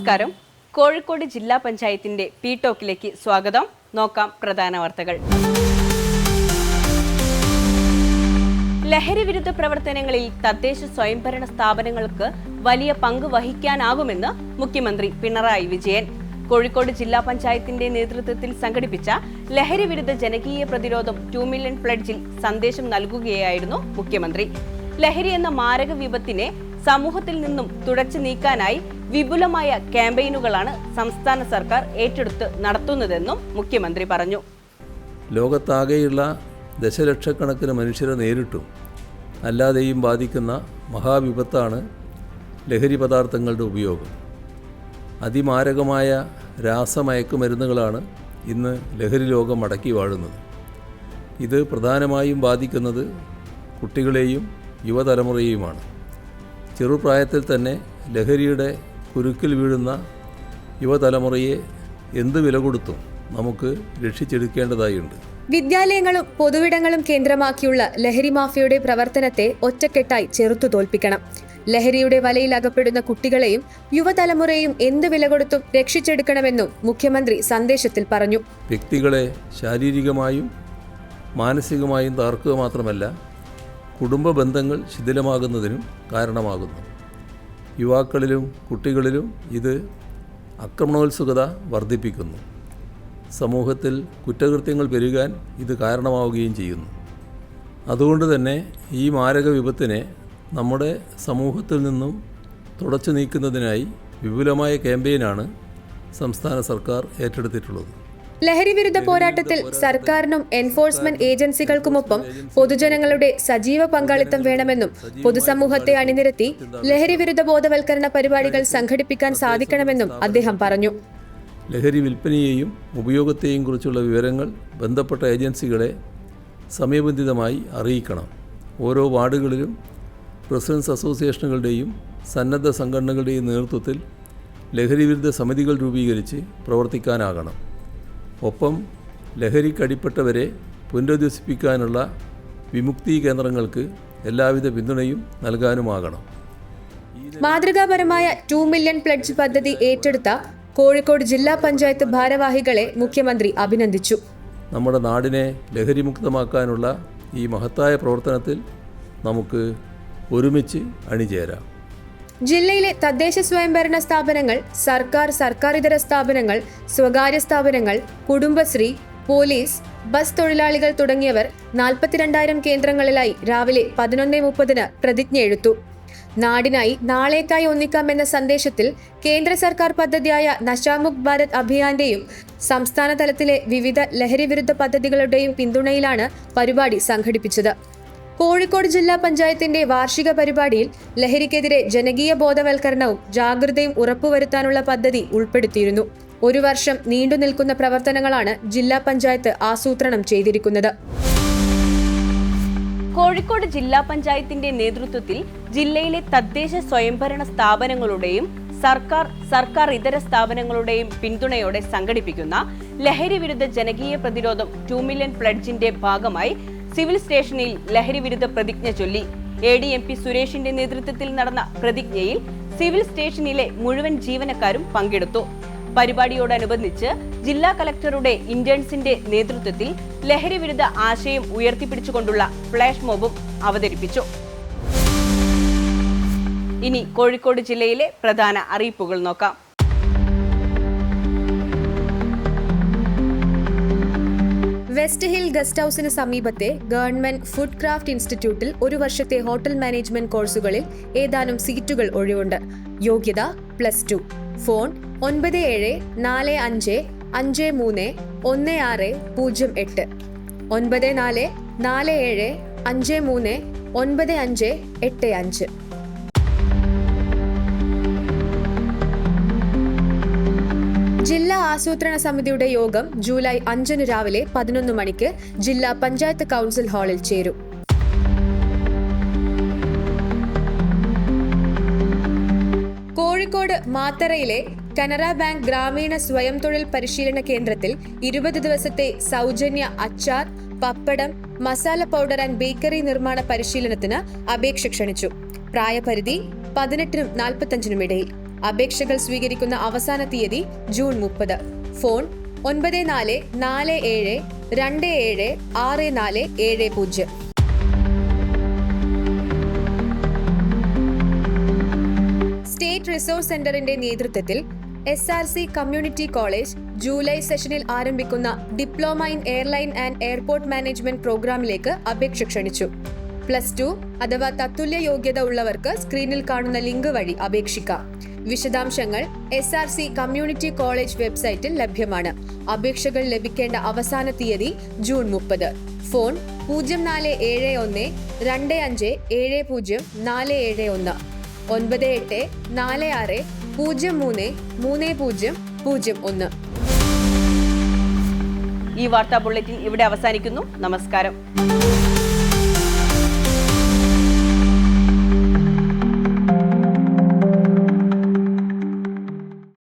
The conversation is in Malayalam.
നമസ്കാരം. കോഴിക്കോട് ജില്ലാ പഞ്ചായത്തിന്റെ പി ടോക്കിലേക്ക് സ്വാഗതം. നോക്കാം പ്രധാന വാർത്തകൾ. ലഹരി വിരുദ്ധ പ്രവർത്തനങ്ങളിൽ തദ്ദേശ സ്വയംഭരണ സ്ഥാപനങ്ങൾക്ക് വലിയ പങ്ക് വഹിക്കാനാകുമെന്ന് മുഖ്യമന്ത്രി പിണറായി വിജയൻ. കോഴിക്കോട് ജില്ലാ പഞ്ചായത്തിന്റെ നേതൃത്വത്തിൽ സംഘടിപ്പിച്ച ലഹരി വിരുദ്ധ ജനകീയ പ്രതിരോധം 2 മില്യൺ പ്ലഡ്ജിൽ സന്ദേശം നൽകുകയായിരുന്നു മുഖ്യമന്ത്രി. ലഹരി എന്ന മാരക വിപത്തിനെ സമൂഹത്തിൽ നിന്നും തുടച്ചു നീക്കാനായി വിപുലമായ ക്യാമ്പയിനുകളാണ് സംസ്ഥാന സർക്കാർ ഏറ്റെടുത്ത് നടത്തുന്നതെന്നും മുഖ്യമന്ത്രി പറഞ്ഞു. ലോകത്താകെയുള്ള ദശലക്ഷക്കണക്കിന് മനുഷ്യരെ നേരിട്ടും അല്ലാതെയും ബാധിക്കുന്ന മഹാവിപത്താണ് ലഹരി പദാർത്ഥങ്ങളുടെ ഉപയോഗം. അതിമാരകമായ രാസമയക്കുമരുന്നുകളാണ് ഇന്ന് ലഹരി ലോകം അടക്കി വാഴുന്നത്. ഇത് പ്രധാനമായും ബാധിക്കുന്നത് കുട്ടികളെയും യുവതലമുറയെയുമാണ്. ചെറുപ്രായത്തിൽ തന്നെ ലഹരിയുടെ കുരുക്കിൽ വീഴുന്ന യുവതലമുറയെ എന്ത് വില കൊടുത്തും നമുക്ക് രക്ഷിച്ചെടുക്കേണ്ടതായുണ്ട്. വിദ്യാലയങ്ങളും പൊതുവിടങ്ങളും കേന്ദ്രമാക്കിയുള്ള ലഹരി മാഫിയയുടെ പ്രവർത്തനത്തെ ഒറ്റക്കെട്ടായി ചെറുത്തു തോൽപ്പിക്കണം. ലഹരിയുടെ വലയിൽ അകപ്പെടുന്ന കുട്ടികളെയും യുവതലമുറയെയും എന്ത് വില കൊടുത്തും രക്ഷിച്ചെടുക്കണമെന്നും മുഖ്യമന്ത്രി സന്ദേശത്തിൽ പറഞ്ഞു. വ്യക്തികളെ ശാരീരികമായും മാനസികമായും തകർക്കുക മാത്രമല്ല, കുടുംബ ബന്ധങ്ങൾ ശിഥിലമാകുന്നതിനും കാരണമാകുന്നു. യുവാക്കളിലും കുട്ടികളിലും ഇത് ആക്രമണോത്സുകത വർദ്ധിപ്പിക്കുന്നു. സമൂഹത്തിൽ കുറ്റകൃത്യങ്ങൾ പെരുകാൻ ഇത് കാരണമാവുകയും ചെയ്യുന്നു. അതുകൊണ്ട് തന്നെ ഈ മാരക വിപത്തിനെ നമ്മുടെ സമൂഹത്തിൽ നിന്നും തുടച്ചു നീക്കുന്നതിനായി വിപുലമായ ക്യാമ്പയിനാണ് സംസ്ഥാന സർക്കാർ ഏറ്റെടുത്തിട്ടുള്ളത്. ലഹരി വിരുദ്ധ പോരാട്ടത്തിൽ സർക്കാരിനും എൻഫോഴ്സ്മെന്റ് ഏജൻസികൾക്കുമൊപ്പം പൊതുജനങ്ങളുടെ സജീവ പങ്കാളിത്തം വേണമെന്നും പൊതുസമൂഹത്തെ അണിനിരത്തി ലഹരി വിരുദ്ധ ബോധവൽക്കരണ പരിപാടികൾ സംഘടിപ്പിക്കാൻ സാധിക്കണമെന്നും അദ്ദേഹം പറഞ്ഞു. ലഹരി വിൽപ്പനയെയും ഉപയോഗത്തെയും കുറിച്ചുള്ള വിവരങ്ങൾ ബന്ധപ്പെട്ട ഏജൻസികളെ സമയബന്ധിതമായി അറിയിക്കണം. ഓരോ വാർഡുകളിലും റെസിഡൻസ് അസോസിയേഷനുകളുടെയും സന്നദ്ധ സംഘടനകളുടെയും നേതൃത്വത്തിൽ ലഹരി വിരുദ്ധ സമിതികൾ രൂപീകരിച്ച് പ്രവർത്തിക്കാനാകണം. ഒപ്പം ലഹരിക്കടിപ്പെട്ടവരെ പുനരധിവസിപ്പിക്കാനുള്ള വിമുക്തി കേന്ദ്രങ്ങൾക്ക് എല്ലാവിധ പിന്തുണയും നൽകാനുമാകണം. മാതൃകാപരമായ 2 മില്യൺ പ്ലഡ്ജ് പദ്ധതി ഏറ്റെടുത്ത കോഴിക്കോട് ജില്ലാ പഞ്ചായത്ത് ഭാരവാഹികളെ മുഖ്യമന്ത്രി അഭിനന്ദിച്ചു. നമ്മുടെ നാടിനെ ലഹരിമുക്തമാക്കാനുള്ള ഈ മഹത്തായ പ്രവർത്തനത്തിൽ നമുക്ക് ഒരുമിച്ച് അണിചേരാം. ജില്ലയിലെ തദ്ദേശ സ്വയംഭരണ സ്ഥാപനങ്ങൾ, സർക്കാരിതര സ്ഥാപനങ്ങൾ, സ്വകാര്യ സ്ഥാപനങ്ങൾ, കുടുംബശ്രീ, പോലീസ്, ബസ് തൊഴിലാളികൾ തുടങ്ങിയവർ 42,000 കേന്ദ്രങ്ങളിലായി രാവിലെ 11:30 പ്രതിജ്ഞയെടുത്തു. നാടിനായി നാളേക്കായി ഒന്നിക്കാം എന്ന സന്ദേശത്തിൽ കേന്ദ്ര സർക്കാർ പദ്ധതിയായ നശാമുക്ത് ഭാരത് അഭിയാന്റെയും സംസ്ഥാന തലത്തിലെ വിവിധ ലഹരി വിരുദ്ധ പദ്ധതികളുടെയും പിന്തുണയിലാണ് പരിപാടി സംഘടിപ്പിച്ചത്. കോഴിക്കോട് ജില്ലാ പഞ്ചായത്തിന്റെ വാർഷിക പരിപാടിയിൽ ലഹരിക്കെതിരെ ജനകീയ ബോധവൽക്കരണവും ജാഗ്രതയും ഉറപ്പുവരുത്താനുള്ള പദ്ധതി ഉൾപ്പെടുത്തിയിരുന്നു. 1 വർഷം നീണ്ടു നിൽക്കുന്ന പ്രവർത്തനങ്ങളാണ് ജില്ലാ പഞ്ചായത്ത് ആസൂത്രണം ചെയ്തിരിക്കുന്നത്. കോഴിക്കോട് ജില്ലാ പഞ്ചായത്തിന്റെ നേതൃത്വത്തിൽ ജില്ലയിലെ തദ്ദേശ സ്വയംഭരണ സ്ഥാപനങ്ങളുടെയും സർക്കാർ ഇതര സ്ഥാപനങ്ങളുടെയും പിന്തുണയോടെ സംഘടിപ്പിക്കുന്ന ലഹരി വിരുദ്ധ ജനകീയ പ്രതിരോധം 2 മില്യൺ പ്ലഡ്ജിന്റെ ഭാഗമായി സിവിൽ സ്റ്റേഷനിൽ ലഹരി വിരുദ്ധ പ്രതിജ്ഞ ചൊല്ലി. ADMP സുരേഷിന്റെ നേതൃത്വത്തിൽ നടന്ന പ്രതിജ്ഞയിൽ സിവിൽ സ്റ്റേഷനിലെ മുഴുവൻ ജീവനക്കാരും പങ്കെടുത്തു. പരിപാടിയോടനുബന്ധിച്ച് ജില്ലാ കളക്ടറുടെ ഇന്റേൺസിന്റെ നേതൃത്വത്തിൽ ലഹരി വിരുദ്ധ ആശയം ഉയർത്തിപ്പിടിച്ചുകൊണ്ടുള്ള ഫ്ലാഷ് മോബും അവതരിപ്പിച്ചു. ഇനി കോഴിക്കോട് ജില്ലയിലെ പ്രധാന അറിയിപ്പുകൾ നോക്കാം. വെസ്റ്റ് ഹിൽ ഗസ്റ്റ് ഹൌസിന് സമീപത്തെ ഗവൺമെന്റ് ഫുഡ് ക്രാഫ്റ്റ് ഇൻസ്റ്റിറ്റ്യൂട്ടിൽ 1 വർഷത്തെ ഹോട്ടൽ മാനേജ്മെന്റ് കോഴ്സുകളിൽ ഏതാനും സീറ്റുകൾ ഒഴിവുണ്ട്. യോഗ്യത +2. ഫോൺ 9445353160 9447539585. ജില്ലാ ആസൂത്രണ സമിതിയുടെ യോഗം ജൂലൈ 5 രാവിലെ 11 മണിക്ക് ജില്ലാ പഞ്ചായത്ത് കൗൺസിൽ ഹാളിൽ ചേരും. കോഴിക്കോട് മാത്തറയിലെ കനറ ബാങ്ക് ഗ്രാമീണ സ്വയം തൊഴിൽ പരിശീലന കേന്ദ്രത്തിൽ 20 ദിവസത്തെ സൗജന്യ അച്ചാർ, പപ്പടം, മസാല പൗഡർ ആൻഡ് ബേക്കറി നിർമ്മാണ പരിശീലനത്തിന് അപേക്ഷ ക്ഷണിച്ചു. പ്രായപരിധി 18-നും 45-നും ഇടയിൽ. അപേക്ഷകൾ സ്വീകരിക്കുന്ന അവസാന തീയതി ജൂൺ 30. ഫോൺ 9447276470. സ്റ്റേറ്റ് റിസോഴ്സ് സെന്ററിന്റെ നേതൃത്വത്തിൽ SRC കമ്മ്യൂണിറ്റി കോളേജ് ജൂലൈ സെഷനിൽ ആരംഭിക്കുന്ന diploma in airline and airport management പ്രോഗ്രാമിലേക്ക് അപേക്ഷ ക്ഷണിച്ചു. +2 അഥവാ തത്തുല്യ യോഗ്യത ഉള്ളവർക്ക് സ്ക്രീനിൽ കാണുന്ന ലിങ്ക് വഴി അപേക്ഷിക്കാം. വിശദാംശങ്ങൾ SRC കമ്മ്യൂണിറ്റി കോളേജ് വെബ്സൈറ്റിൽ ലഭ്യമാണ്. അപേക്ഷകൾ ലഭിക്കേണ്ട അവസാന തീയതി ജൂൺ 30. ഫോൺ 0452570471 9846033001. ഈ വാർത്താ ബുള്ളറ്റിൻ ഇവിടെ അവസാനിക്കുന്നു. നമസ്കാരം.